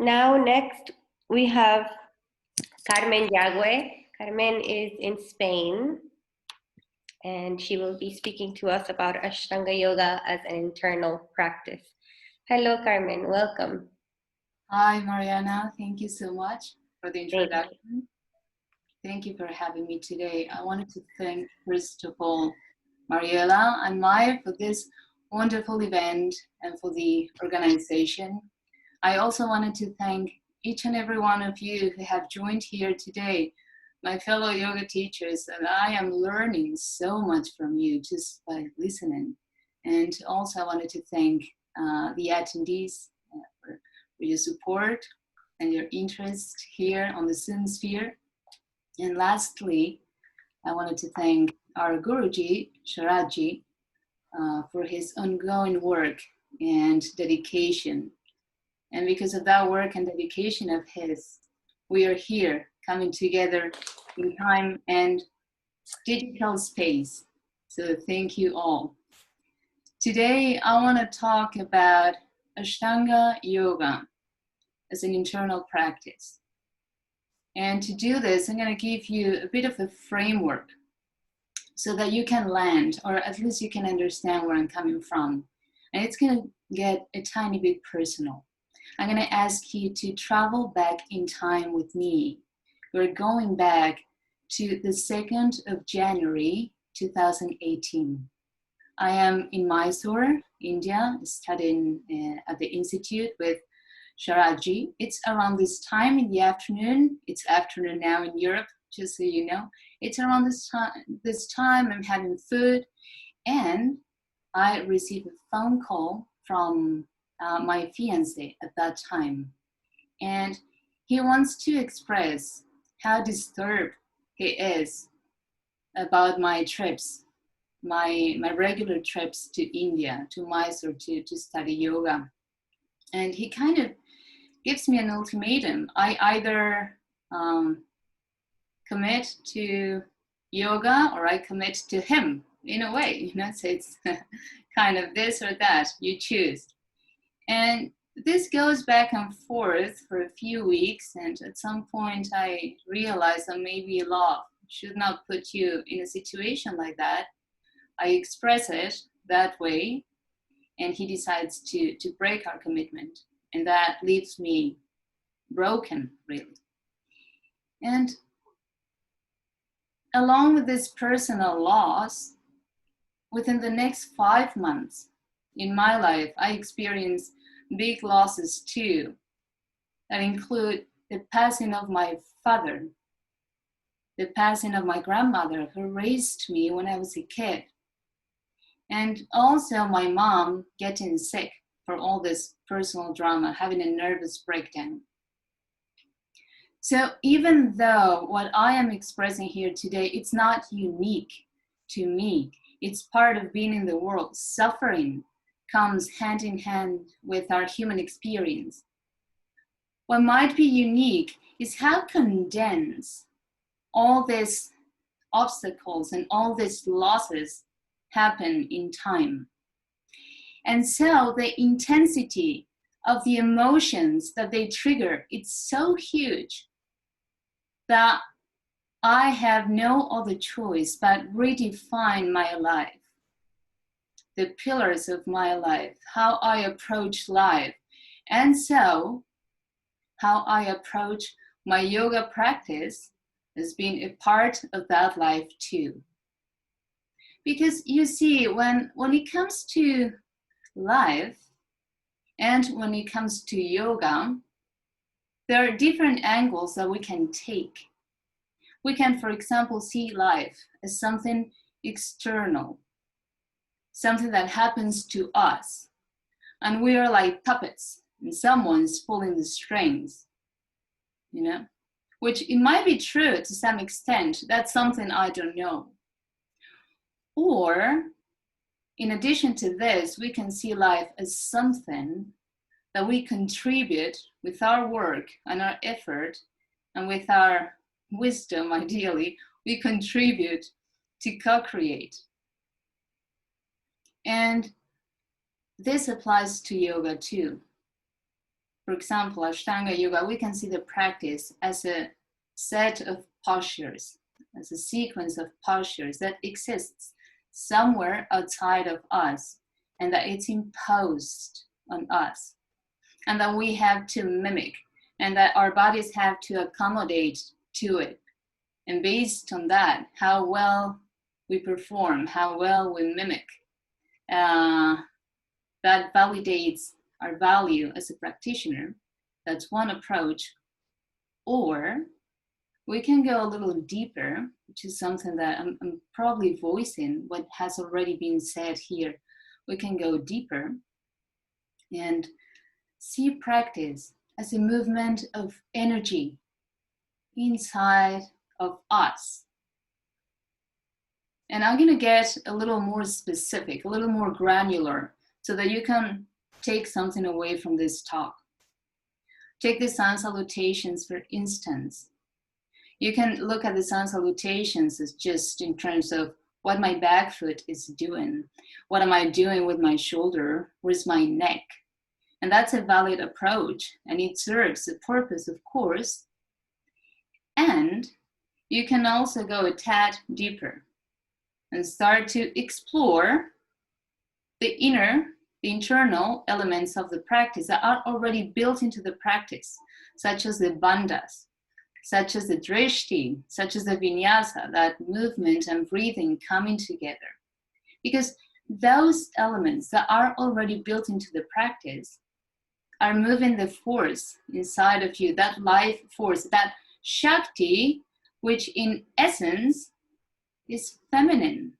now next we have Carmen Yagüe. Carmen is in Spain, and she will be speaking to us about Ashtanga Yoga as an internal practice. Hello, Carmen. Welcome. Hi, Mariana. Thank you so much for the introduction. Thank you for having me today. I wanted to thank, first of all, Mariela and Maya for this wonderful event and for the organization. I also wanted to thank each and every one of you who have joined here today, my fellow yoga teachers, and I am learning so much from you just by listening. And also I wanted to thank the attendees for your support and your interest here on the Zoom sphere. And lastly, I wanted to thank our Guruji, Sharaji, for his ongoing work and dedication. And because of that work and dedication of his, we are here coming together in time and digital space. So thank you all. Today, I want to talk about Ashtanga Yoga as an internal practice. And to do this, I'm going to give you a bit of a framework so that you can land, or at least you can understand where I'm coming from. And it's going to get a tiny bit personal. I'm going to ask you to travel back in time with me. We're going back to the 2nd of January, 2018. I am in Mysore, India, studying at the Institute with Sharaji. It's around this time in the afternoon. It's afternoon now in Europe, just so you know. It's around this time I'm having food, and I receive a phone call from my fiance at that time. And he wants to express how disturbed he is about my trips, my regular trips to India, to Mysore to study yoga. And he kind of gives me an ultimatum. I either commit to yoga or I commit to him, in a way, you know, so it's kind of this or that, you choose. And this goes back and forth for a few weeks, and at some point I realized that maybe love should not put you in a situation like that. I express it that way, and he decides to break our commitment. And that leaves me broken, really. And along with this personal loss, within the next 5 months in my life, I experienced big losses too, that include the passing of my father, the passing of my grandmother who raised me when I was a kid, and also my mom getting sick for all this personal drama, having a nervous breakdown. So even though what I am expressing here today, it's not unique to me, it's part of being in the world. Suffering comes hand in hand with our human experience. What might be unique is how condensed all these obstacles and all these losses happen in time. And so the intensity of the emotions that they trigger, it's so huge that I have no other choice but redefine my life, the pillars of my life, how I approach life, and so how I approach my yoga practice has been a part of that life too. Because you see, when it comes to life and when it comes to yoga, there are different angles that we can take. We can, for example, see life as something external, something that happens to us. And we are like puppets and someone's pulling the strings, you know, which it might be true to some extent. That's something I don't know. Or in addition to this, we can see life as something that we contribute with our work and our effort and with our wisdom, ideally, we contribute to co-create. And this applies to yoga too. For example, Ashtanga yoga, we can see the practice as a set of postures, as a sequence of postures that exists somewhere outside of us, and that it's imposed on us, and that we have to mimic, and that our bodies have to accommodate to it. And based on that, how well we perform, how well we mimic, that validates our value as a practitioner. That's one approach. Or we can go a little deeper, which is something that I'm probably voicing what has already been said here. We can go deeper and see practice as a movement of energy inside of us. And I'm gonna get a little more specific, a little more granular, so that you can take something away from this talk. Take the sun salutations, for instance. You can look at the sun salutations as just in terms of what my back foot is doing. What am I doing with my shoulder? Where's my neck? And that's a valid approach, and it serves the purpose, of course. And you can also go a tad deeper and start to explore the internal elements of the practice that are already built into the practice, such as the bandhas, such as the drishti, such as the vinyasa, that movement and breathing coming together. Because those elements that are already built into the practice are moving the force inside of you, that life force, that Shakti, which in essence is feminine.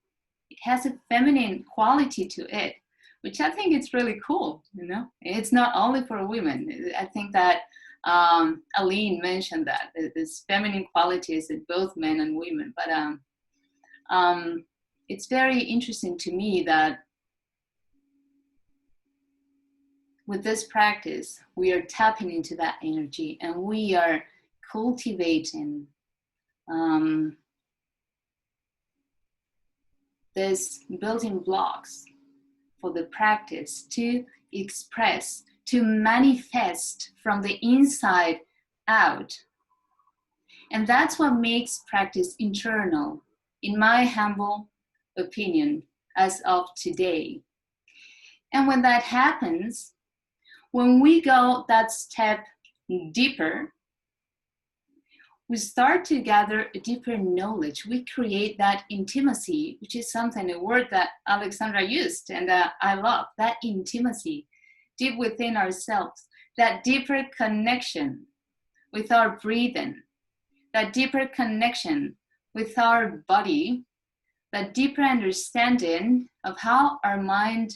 It has a feminine quality to it, which I think is really cool, you know? It's not only for women. I think that Aline mentioned that, there's feminine qualities in both men and women, but it's very interesting to me that with this practice, we are tapping into that energy, and we are cultivating this building blocks for the practice to express, to manifest from the inside out. And that's what makes practice internal, in my humble opinion, as of today. And when that happens, when we go that step deeper, we start to gather a deeper knowledge. We create that intimacy, which is something, a word that Alexandra used, and I love, that intimacy deep within ourselves, that deeper connection with our breathing, that deeper connection with our body, that deeper understanding of how our mind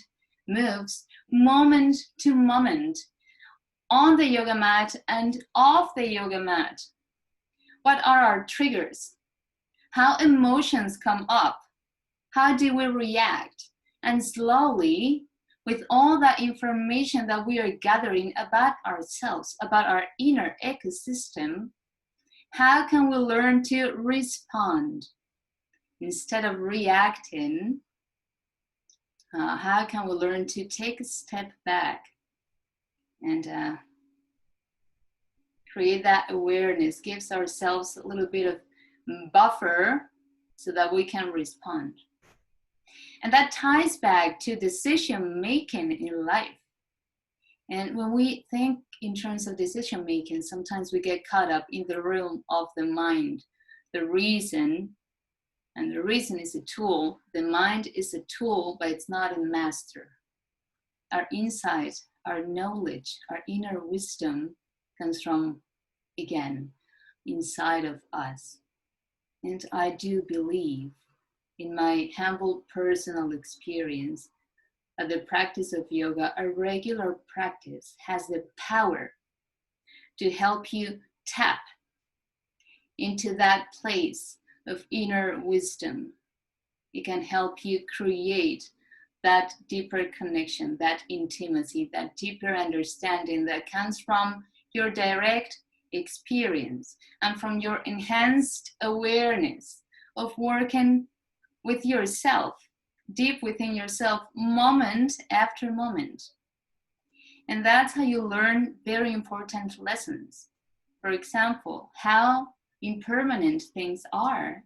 moves moment to moment on the yoga mat and off the yoga mat. What are our triggers? How emotions come up? How do we react? And slowly, with all that information that we are gathering about ourselves, about our inner ecosystem, how can we learn to respond instead of reacting? How can we learn to take a step back and create that awareness, gives ourselves a little bit of buffer so that we can respond. And that ties back to decision making in life. And when we think in terms of decision making, sometimes we get caught up in the realm of the mind, the reason, and the reason is a tool. The mind is a tool, but it's not a master. Our insight, our knowledge, our inner wisdom comes from, again, inside of us. And I do believe, in my humble personal experience, that the practice of yoga, a regular practice, has the power to help you tap into that place of inner wisdom. It can help you create that deeper connection, that intimacy, that deeper understanding that comes from your direct experience and from your enhanced awareness of working with yourself, deep within yourself, moment after moment. And that's how you learn very important lessons. For example, how impermanent things are,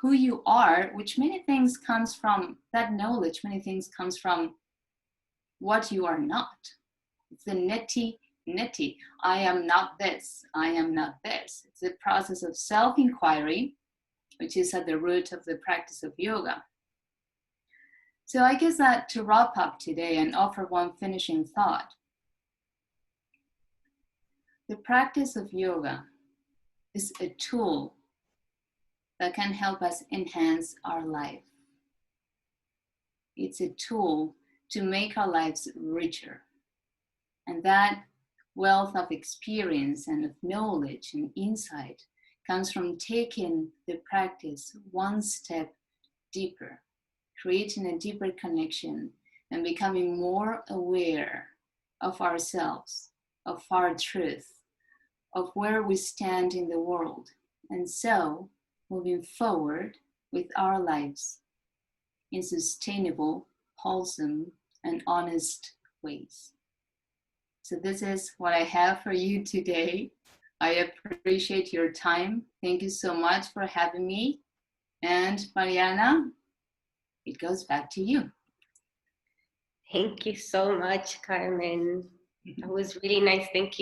who you are, which many things comes from that knowledge, many things comes from what you are not. It's the nitty. I am not this, I am not this. It's a process of self-inquiry, which is at the root of the practice of yoga. So I guess that to wrap up today and offer one finishing thought, the practice of yoga is a tool that can help us enhance our life. It's a tool to make our lives richer. And that wealth of experience and of knowledge and insight comes from taking the practice one step deeper, creating a deeper connection and becoming more aware of ourselves, of our truth, of where we stand in the world. And so moving forward with our lives in sustainable, wholesome, and honest ways. So this is what I have for you today. I appreciate your time. Thank you so much for having me. And Mariana, it goes back to you. Thank you so much, Carmen. That was really nice. Thank you.